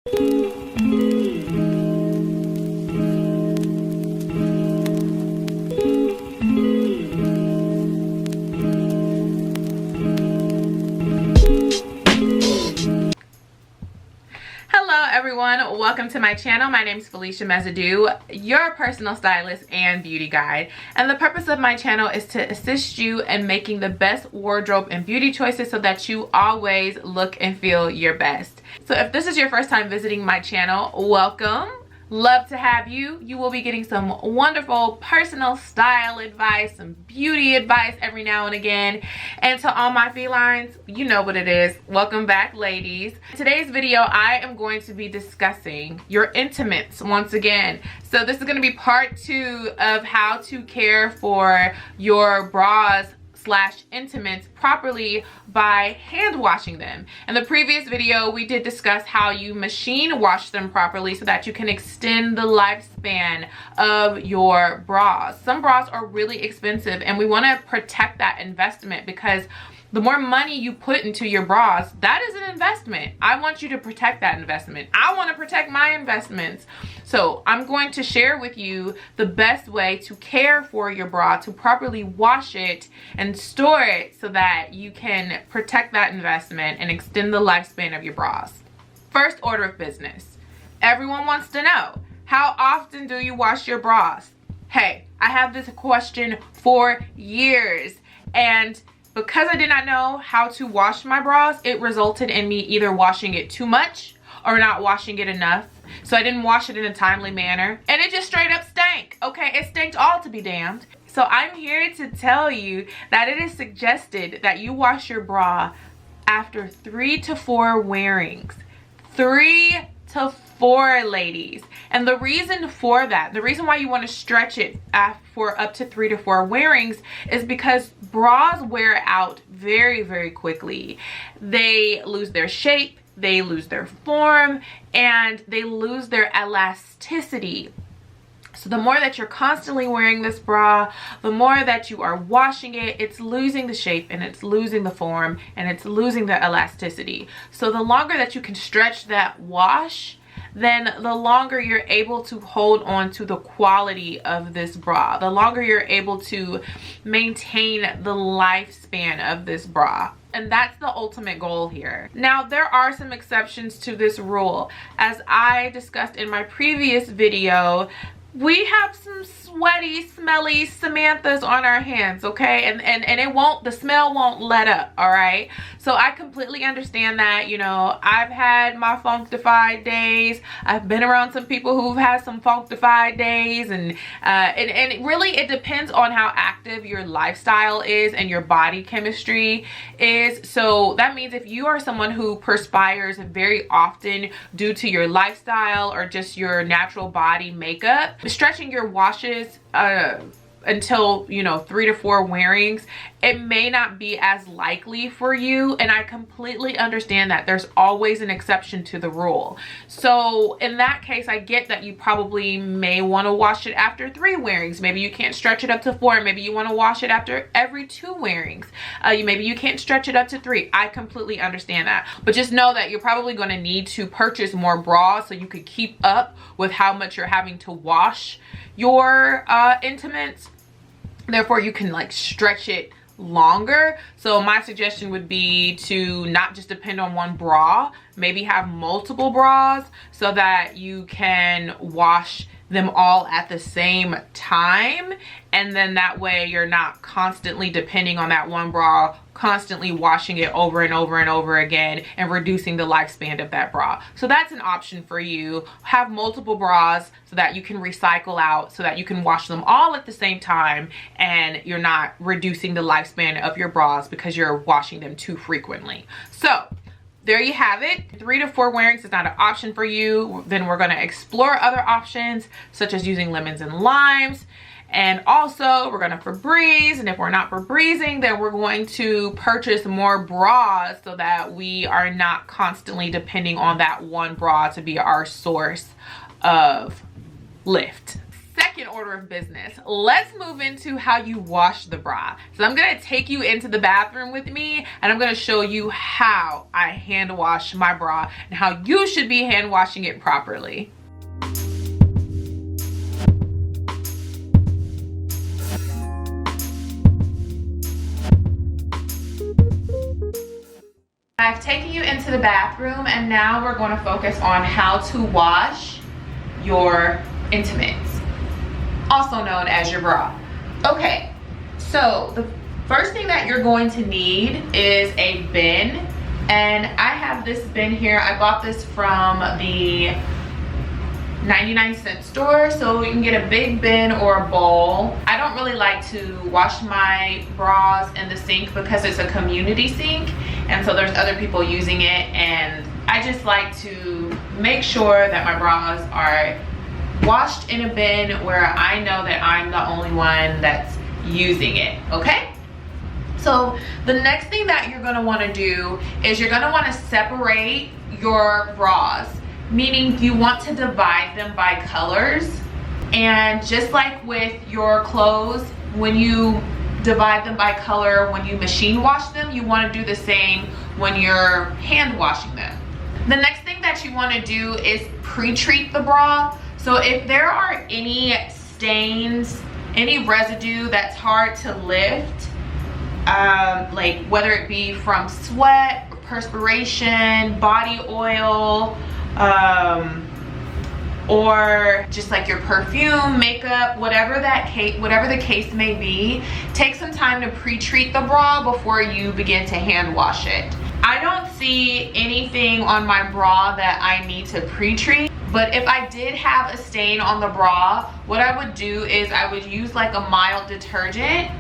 Hello everyone, welcome to my channel. My name is Felicia Mesadieu, your personal stylist and beauty guide. And the purpose of my channel is to assist you in making the best wardrobe and beauty choices so that you always look and feel your best. So if this is your first time visiting my channel, welcome. Love to have you. You will be getting some wonderful personal style advice, some beauty advice every now and again. And to all my felines, you know what it is. Welcome back, ladies. In today's video, I am going to be discussing your intimates once again. So this is going to be part 2 of how to care for your bras / intimates properly by hand washing them. In the previous video, we did discuss how you machine wash them properly so that you can extend the lifespan of your bras. Some bras are really expensive and we want to protect that investment because the more money you put into your bras, that is an investment. I want you to protect that investment. I want to protect my investments. So I'm going to share with you the best way to care for your bra, to properly wash it and store it so that you can protect that investment and extend the lifespan of your bras. First order of business. Everyone wants to know, how often do you wash your bras? Hey, I have this question for years, and because I did not know how to wash my bras, it resulted in me either washing it too much or not washing it enough. So I didn't wash it in a timely manner and it just straight up stank. Okay, it stank all to be damned. So I'm here to tell you that it is suggested that you wash your bra after 3 to 4 wearings. 3 to 4, ladies. And the reason for that, the reason why you want to stretch it for up to 3 to 4 wearings is because bras wear out very, very quickly. They lose their shape, they lose their form, and they lose their elasticity. So the more that you're constantly wearing this bra, the more that you are washing it, it's losing the shape and it's losing the form and it's losing the elasticity. So the longer that you can stretch that wash, then the longer you're able to hold on to the quality of this bra, the longer you're able to maintain the lifespan of this bra. And that's the ultimate goal here. Now, there are some exceptions to this rule. As I discussed in my previous video, we have some sweaty, smelly Samanthas on our hands, okay? And it won't, the smell won't let up, all right? So I completely understand that. You know, I've had my functified days. I've been around some people who've had some functified days, and really it depends on how active your lifestyle is and your body chemistry is. So that means if you are someone who perspires very often due to your lifestyle or just your natural body makeup, stretching your washes until, you know, 3 to 4 wearings, it may not be as likely for you. And I completely understand that. There's always an exception to the rule. So in that case, I get that you probably may want to wash it after 3 wearings. Maybe you can't stretch it up to 4. Maybe you want to wash it after every 2 wearings. Maybe you can't stretch it up to 3. I completely understand that. But just know that you're probably going to need to purchase more bras so you could keep up with how much you're having to wash your intimates. Therefore, you can like stretch it longer. So my suggestion would be to not just depend on one bra, maybe have multiple bras so that you can wash them all at the same time, and then that way you're not constantly depending on that one bra, constantly washing it over and over and over again and reducing the lifespan of that bra. So that's an option for you. Have multiple bras so that you can recycle out, so that you can wash them all at the same time and you're not reducing the lifespan of your bras because you're washing them too frequently. So there you have it. 3 to 4 wearings is not an option for you. Then we're going to explore other options such as using lemons and limes. And also we're going to Febreze, and if we're not Febrezing, then we're going to purchase more bras so that we are not constantly depending on that one bra to be our source of lift. Second back in order of business. Let's move into how you wash the bra. So I'm gonna take you into the bathroom with me and I'm gonna show you how I hand wash my bra and how you should be hand washing it properly. I've taken you into the bathroom and now we're going to focus on how to wash your intimates, also known as your bra. Okay, so the first thing that you're going to need is a bin, and I have this bin here. I bought this from the 99-cent store, so you can get a big bin or a bowl. I don't really like to wash my bras in the sink because it's a community sink, and so there's other people using it, and I just like to make sure that my bras are washed in a bin where I know that I'm the only one that's using it, okay? So the next thing that you're gonna wanna do is you're gonna wanna separate your bras, meaning you want to divide them by colors. And just like with your clothes, when you divide them by color, when you machine wash them, you want to do the same when you're hand washing them. The next thing that you want to do is pre-treat the bra. So if there are any stains, any residue that's hard to lift, like whether it be from sweat, perspiration, body oil, or just like your perfume, makeup, whatever the case may be, take some time to pre-treat the bra before you begin to hand wash it. I don't see anything on my bra that I need to pre-treat, but if I did have a stain on the bra, what I would do is I would use like a mild detergent.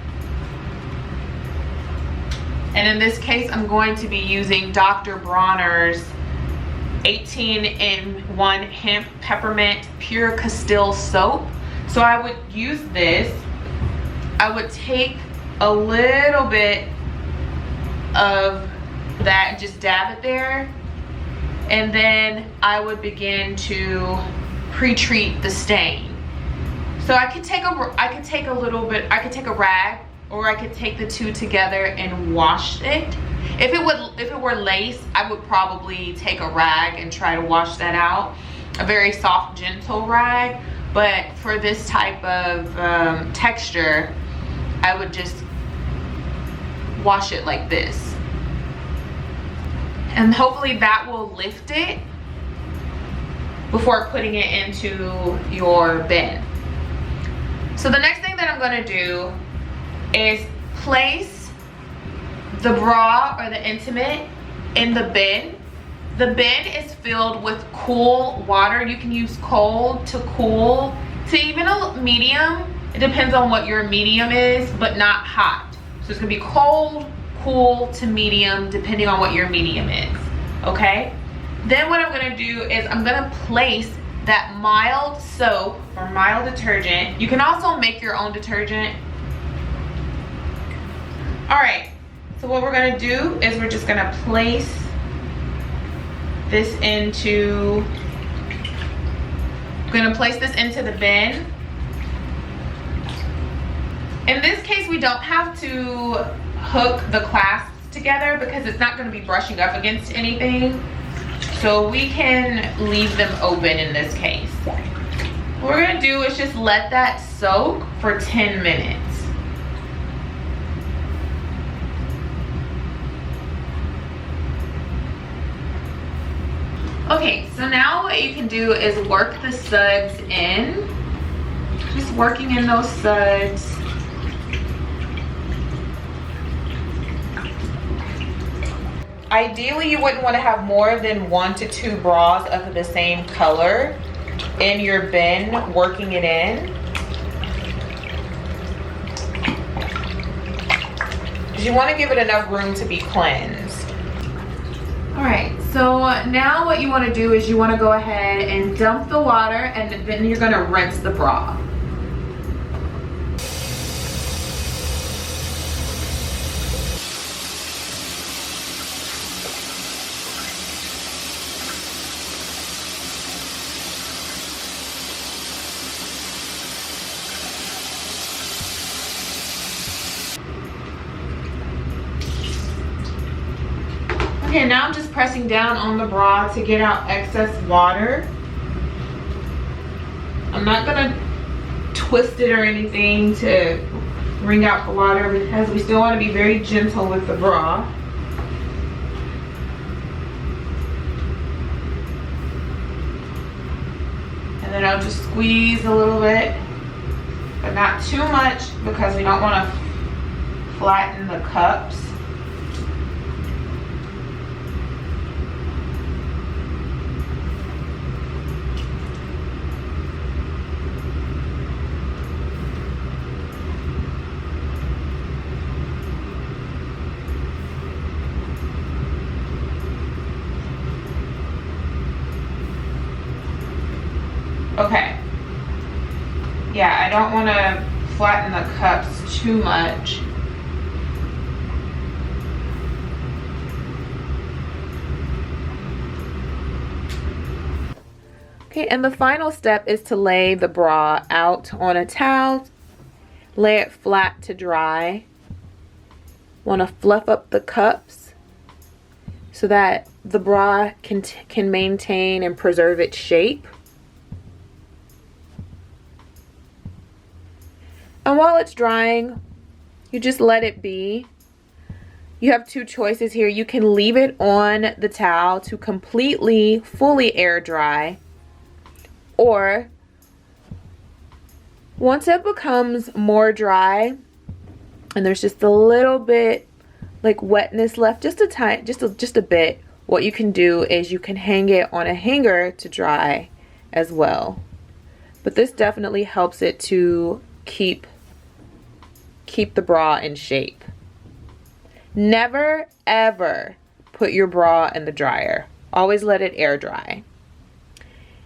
And in this case, I'm going to be using Dr. Bronner's 18-in-1 hemp peppermint pure Castile soap. So I would use this. I would take a little bit of that and just dab it there, and then I would begin to pre-treat the stain. So I could take a rag, or I could take the two together and wash it. If it were lace, I would probably take a rag and try to wash that out, a very soft, gentle rag. But for this type of texture, I would just wash it like this, and hopefully that will lift it before putting it into your bin. So the next thing that I'm going to do is place the bra or the intimate in the bin. The bin is filled with cool water. You can use cold to cool to even a medium. It depends on what your medium is, but not hot. So it's gonna be cold, cool to medium, depending on what your medium is, okay? Then what I'm gonna do is I'm gonna place that mild soap or mild detergent. You can also make your own detergent. All right. So what we're gonna do is we're just gonna place this into, the bin. In this case, we don't have to hook the clasps together because it's not gonna be brushing up against anything. So we can leave them open in this case. What we're gonna do is just let that soak for 10 minutes. Okay, so now what you can do is work the suds in. Just working in those suds. Ideally, you wouldn't want to have more than 1 to 2 bras of the same color in your bin, working it in. Because you want to give it enough room to be cleansed. All right, so now what you want to do is you want to go ahead and dump the water, and then you're going to rinse the bra. Okay, now I'm just pressing down on the bra to get out excess water. I'm not gonna twist it or anything to wring out the water because we still want to be very gentle with the bra. And then I'll just squeeze a little bit, but not too much because we don't want to flatten the cups. Okay. Yeah, I don't want to flatten the cups too much. Okay, and the final step is to lay the bra out on a towel. Lay it flat to dry. Want to fluff up the cups so that the bra can maintain and preserve its shape. And while it's drying, you just let it be. You have two choices here. You can leave it on the towel to completely, fully air dry. Or once it becomes more dry and there's just a little bit like wetness left, just a bit, what you can do is you can hang it on a hanger to dry as well. But this definitely helps it to keep the bra in shape. Never ever put your bra in the dryer. Always let it air dry.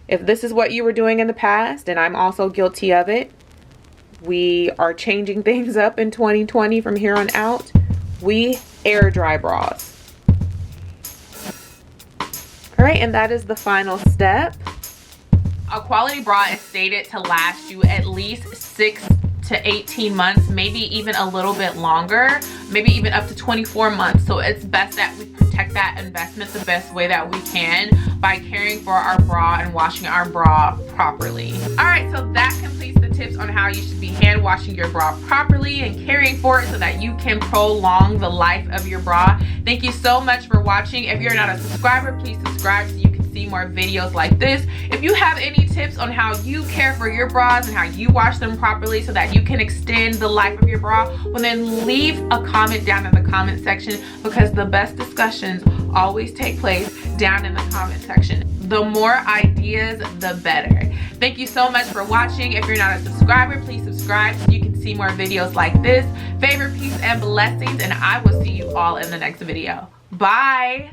If this is what you were doing in the past, and I'm also guilty of it, we are changing things up in 2020 from here on out. We air dry bras. All right, and that is the final step. A quality bra is stated to last you at least 6 to 18 months, maybe even a little bit longer, maybe even up to 24 months. So it's best that we protect that investment the best way that we can by caring for our bra and washing our bra properly. All right, so that completes the tips on how you should be hand washing your bra properly and caring for it so that you can prolong the life of your bra. Thank you so much for watching. If you're not a subscriber, please subscribe so you can see more videos like this. If you have any tips on how you care for your bras and how you wash them properly so that you can extend the life of your bra, well then leave a comment down in the comment section, because the best discussions always take place down in the comment section. The more ideas, the better. Thank you so much for watching. If you're not a subscriber, please subscribe so you can see more videos like this. Favor, peace, and blessings, and I will see you all in the next video. Bye.